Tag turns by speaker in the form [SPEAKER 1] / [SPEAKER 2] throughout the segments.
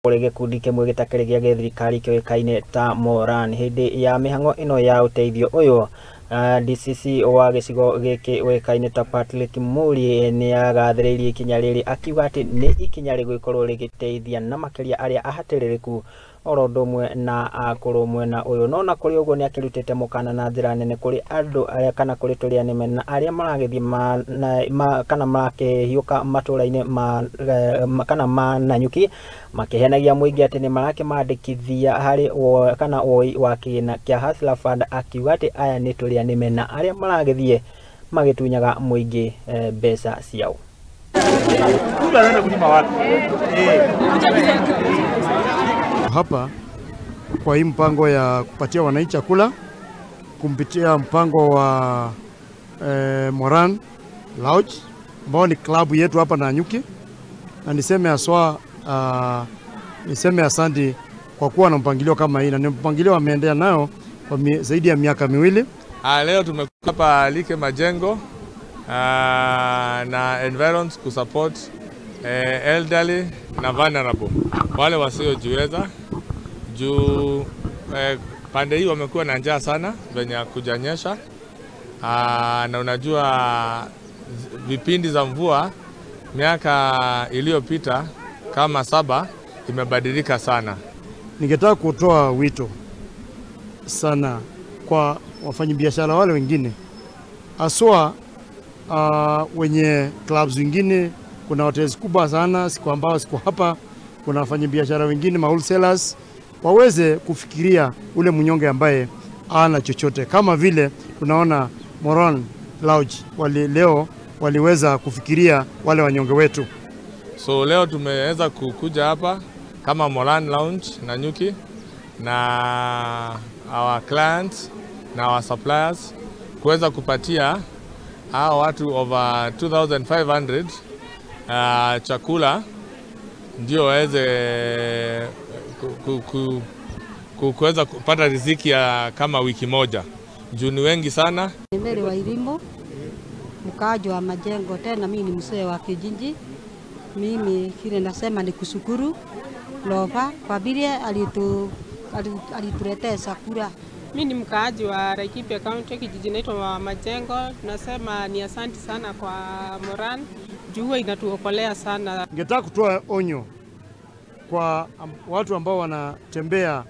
[SPEAKER 1] kuri gikundi kimwe gitakiri gia githirikari kioikaine ta molan hindi ya mihango ino ya uteithio uyu DCC wa gicigo giki wekaine ta Patrick Muli ni agathiriirie ikinya riri akiuga ati ni ikinya rigwikorwo rigiteithia na makiria aria ahatiririku orondo umwe na akuru mwena uyu no na kuri uguo ni akirutite mukana na njira nene kuri andu aria kana kuri turia nime na aria maragithie kana makihiuka maturaine kana ma Nanyuki makihenagia muingi ati ni marakimandikithia hari kana woi wa kina kia Hustler Fund akiuga ati aya ni turia nime na aria maragithie magitunyaga muingi mbeca ciao.
[SPEAKER 2] Hapa kwa hii mpango ya kupatia wananchi chakula kumpitia mpango wa Molan Lodge ambao ni klabu yetu hapa Nanyuki, na niseme aswa niseme asante kwa kuwa na mpangilio kama hii, na ni mpangilio wameendea nayo kwa zaidi ya miaka miwili.
[SPEAKER 3] Leo tumekuwa hapa like majengo na environs kusupport elderly na vulnerable, wale wasiojiweza juu pande hii wamekuwa na njaa sana venye kujanyesha, na unajua vipindi za mvua miaka iliyopita kama 7 imebadilika sana.
[SPEAKER 2] Ningetaka kutoa wito sana kwa wafanyabiashara wale wengine, aswa wenye clubs wengine. Kuna hoteli kubwa sana siku ambao siku hapa kuna wafanyabiashara wengine wholesalers waweze kufikiria ule mnyonge ambaye ana chochote, kama vile tunaona Molan Lodge leo waliweza kufikiria wale wanyonge wetu.
[SPEAKER 3] So leo tumeweza kukuja hapa kama Molan Lounge Nanyuki na our clients na our suppliers kuweza kupatia hao watu over 2500 chakula ndio waweze kuweza kupata riziki ya kama wiki moja. Juu ni wengi sana.
[SPEAKER 4] Mbele wa Irio, mkaaji wa majengo, tena mimi ni mzee wa kijiji. Mimi kile nasema ni kushukuru Lova kwa vile alituletea chakula.
[SPEAKER 5] Mimi ni mkaaji wa Laikipia kaunti, kijiji naitwa Majengo. Tunasema ni asante sana kwa Molan, juu inatuokolea sana.
[SPEAKER 2] Ningetaka kutoa onyo kwa watu ambao wanatembea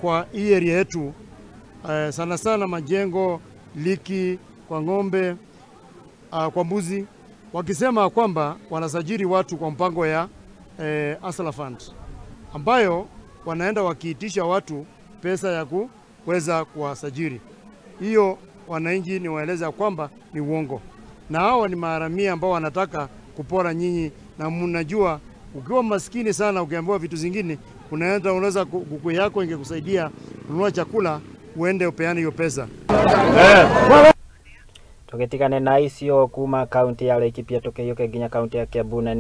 [SPEAKER 2] kwa hii area yetu, sana sana majengo, liki, kwa ng'ombe, kwa mbuzi, wakisema kwamba wanasajili watu kwa mpango ya Hustler Fund, ambayo wanaenda wakiitisha watu pesa ya kuweza kuwasajili. Hiyo wananchi ni waeleza kwamba ni uongo, na hao ni maharamia ambao wanataka kupora nyinyi. Na mnajua ukiwa maskini sana ukiambiwa vitu zingine unaweza kuku yako ingekusaidia kununua chakula, uende upeane hiyo pesa.
[SPEAKER 1] Tugetikane na icio kuuma kaunti ya Laikipia tukiyuke nginya kaunti ya Kiambu na